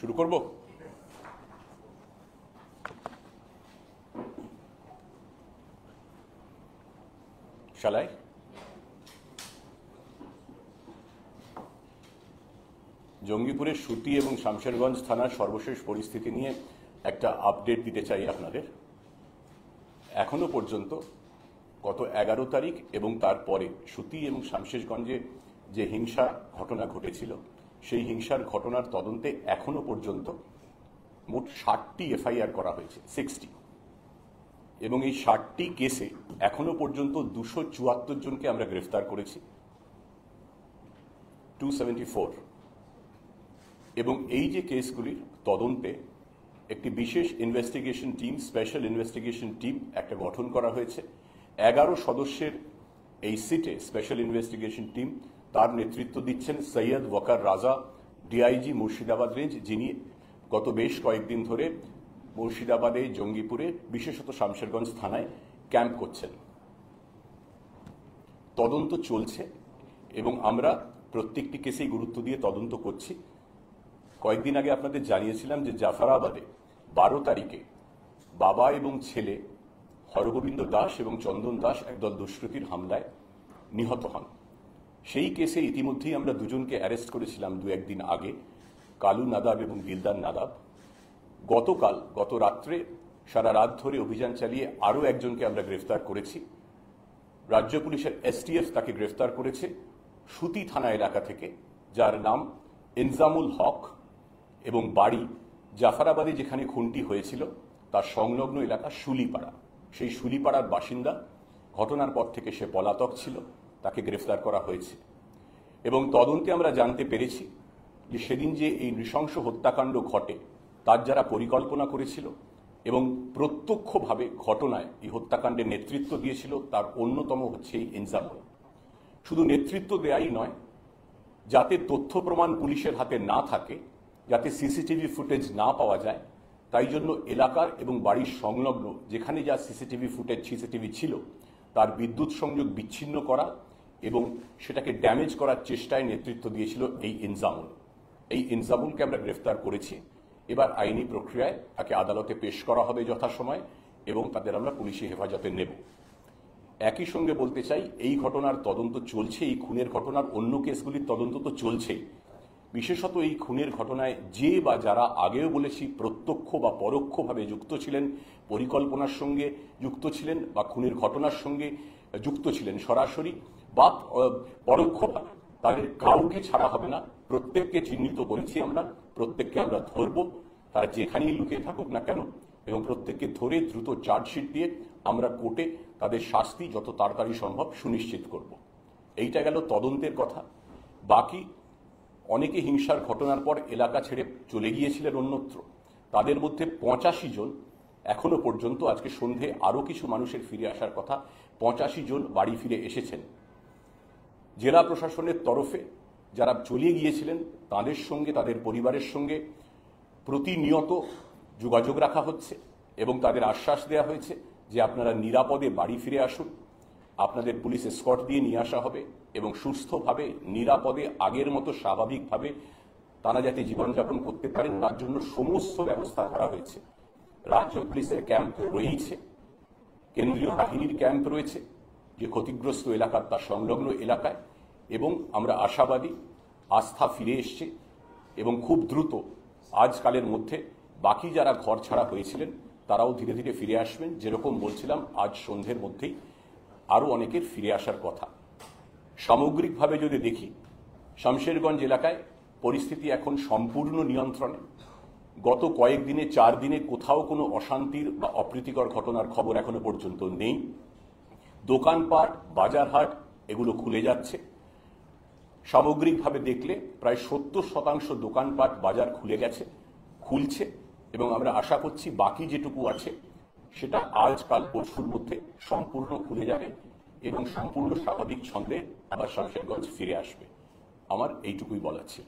শুরু করব। শালাই জঙ্গিপুরের সুতি এবং শামশেরগঞ্জ থানার সর্বশেষ পরিস্থিতি নিয়ে একটা আপডেট দিতে চাই আপনাদের। এখনো পর্যন্ত গত 11 তারিখ এবং তারপরে সুতি এবং শামশেরগঞ্জে যে হিংসা ঘটনা ঘটেছিল সেই হিংসার ঘটনার তদন্তে এখনো পর্যন্ত মোট 60টি এফআইআর করা হয়েছে, 60। এবং এই 60টি কেসে এখনো পর্যন্ত 274 জনকে আমরা গ্রেফতার করেছি, 274। এবং এই যে কেসগুলির তদন্তে একটি বিশেষ investigation team, special investigation team একটা গঠন করা হয়েছে। 11 সদস্যের এই সিটে স্পেশাল ইনভেস্টিগেশন টিম, তার নেতৃত্ব দিচ্ছেন সৈয়দ ওয়াকার রাজা, ডিআইজি মুর্শিদাবাদ রেঞ্জ, যিনি গত বেশ কয়েকদিন ধরে মুর্শিদাবাদে, জঙ্গিপুরে, বিশেষত শামশেরগঞ্জ থানায় ক্যাম্প করছেন। তদন্ত চলছে এবং আমরা প্রত্যেকটি কেসেই গুরুত্ব দিয়ে তদন্ত করছি। কয়েকদিন আগে আপনাদের জানিয়েছিলাম যে জাফরাবাদে 12 তারিখে বাবা এবং ছেলে হরগোবিন্দ দাস এবং চন্দন দাস একদল দুষ্কৃতীর হামলায় নিহত হন। সেই কেসে ইতিমধ্যেই আমরা দুজনকে অ্যারেস্ট করেছিলাম দু-এক দিন আগে, কালু নাদাব এবং দিলদার নাদাব। গত রাত্রে সারা রাত ধরে অভিযান চালিয়ে আরও একজনকে আমরা গ্রেফতার করেছি। রাজ্য পুলিশের এসটিএফ তাকে গ্রেফতার করেছে সুতি থানা এলাকা থেকে, যার নাম ইনজামুল হক এবং বাড়ি জাফরাবাদে, যেখানে খুনটি হয়েছিল তার সংলগ্ন এলাকা শুলিপাড়া। সেই শুলিপাড়ার বাসিন্দা, ঘটনার পর থেকে সে পলাতক ছিল, তাকে গ্রেফতার করা হয়েছে। এবং তদন্তে আমরা জানতে পেরেছি যে সেদিন যে এই নৃশংস হত্যাকাণ্ড ঘটে তার যারা পরিকল্পনা করেছিল এবং প্রত্যক্ষভাবে ঘটনায় এই হত্যাকাণ্ডের নেতৃত্ব দিয়েছিল তার অন্যতম হচ্ছে এই ইনজামুল। শুধু নেতৃত্ব দেয়াই নয়, যাতে তথ্য প্রমাণ পুলিশের হাতে না থাকে, যাতে সিসিটিভি ফুটেজ না পাওয়া যায়, তাই জন্য এলাকার এবং বাড়ির সংলগ্ন যেখানে যা সিসিটিভি ছিল তার বিদ্যুৎ সংযোগ বিচ্ছিন্ন করা এবং সেটাকে ড্যামেজ করার চেষ্টায় নেতৃত্ব দিয়েছিল এই ইনজামুল। এই ইনজামুলকে আমরা গ্রেফতার করেছি। এবার আইনি প্রক্রিয়ায় তাকে আদালতে পেশ করা হবে যথাসময় এবং তাদের আমরা পুলিশি হেফাজতে নেব। একই সঙ্গে বলতে চাই, এই ঘটনার তদন্ত চলছে, এই খুনের ঘটনার অন্য কেসগুলির তদন্ত তো চলছেই। বিশেষত এই খুনের ঘটনায় যে বা যারা আগেও বলেছি প্রত্যক্ষ বা পরোক্ষভাবে যুক্ত ছিলেন, পরিকল্পনার সঙ্গে যুক্ত ছিলেন বা খুনের ঘটনার সঙ্গে যুক্ত ছিলেন সরাসরি বা পরোক্ষভাবে, তাদের কাউকে ছাড়া হবে না। প্রত্যেককে চিহ্নিত করেছি আমরা, প্রত্যেককে আমরা ধরব, তারা যেখানেই লুকিয়ে থাকুক না কেন, এবং প্রত্যেককে ধরে দ্রুত চার্জশিট দিয়ে আমরা কোর্টে তাদের শাস্তি যত তাড়াতাড়ি সম্ভব সুনিশ্চিত করব। এইটা গেল তদন্তের কথা। বাকি অনেকে হিংসার ঘটনার পর এলাকা ছেড়ে চলে গিয়েছিলেন অন্যত্র। তাদের মধ্যে 85 জন এখনো পর্যন্ত, আজকে সন্ধে আরও কিছু মানুষের ফিরে আসার কথা, 85 জন বাড়ি ফিরে এসেছেন। জেলা প্রশাসনের তরফে যারা চলে গিয়েছিলেন তাদের সঙ্গে, তাদের পরিবারের সঙ্গে প্রতিনিয়ত যোগাযোগ রাখা হচ্ছে এবং তাদের আশ্বাস দেওয়া হয়েছে যে আপনারা নিরাপদে বাড়ি ফিরে আসুন, আপনাদের পুলিশ এসকর্ট দিয়ে নিয়ে আসা হবে এবং সুস্থভাবে, নিরাপদে, আগের মতো স্বাভাবিকভাবে তারা যাতে জীবনযাপন করতে পারেন তার জন্য সমস্ত ব্যবস্থা করা হয়েছে। রাজ্য পুলিশের ক্যাম্প রয়েছে, কেন্দ্রীয় বাহিনীর ক্যাম্প রয়েছে যে ক্ষতিগ্রস্ত এলাকার তার সংলগ্ন এলাকায়, এবং আমরা আশাবাদী আস্থা ফিরে এসছে এবং খুব দ্রুত আজকালের মধ্যে বাকি যারা ঘর ছাড়া হয়েছিলেন তারাও ধীরে ধীরে ফিরে আসবেন। যেরকম বলছিলাম, আজ সন্ধ্যের মধ্যেই আরও অনেকের ফিরে আসার কথা। সামগ্রিকভাবে যদি দেখি, শামশেরগঞ্জ এলাকায় পরিস্থিতি এখন সম্পূর্ণ নিয়ন্ত্রণে। গত কয়েকদিনে, 4 দিনে কোথাও কোনো অশান্তির বা অপ্রীতিকর ঘটনার খবর এখনো পর্যন্ত নেই। দোকানপাট, বাজারহাট এগুলো খুলে যাচ্ছে। সামগ্রিকভাবে দেখলে প্রায় 70% দোকানপাট, বাজার খুলছে এবং আমরা আশা করছি বাকি যেটুকু আছে সেটা আজ, কাল, পরশুর মধ্যে সম্পূর্ণ খুলে যাবে এবং সম্পূর্ণ স্বাভাবিক ছন্দে আবার শামশেরগঞ্জ ফিরে আসবে। আমার এইটুকুই বলার ছিল।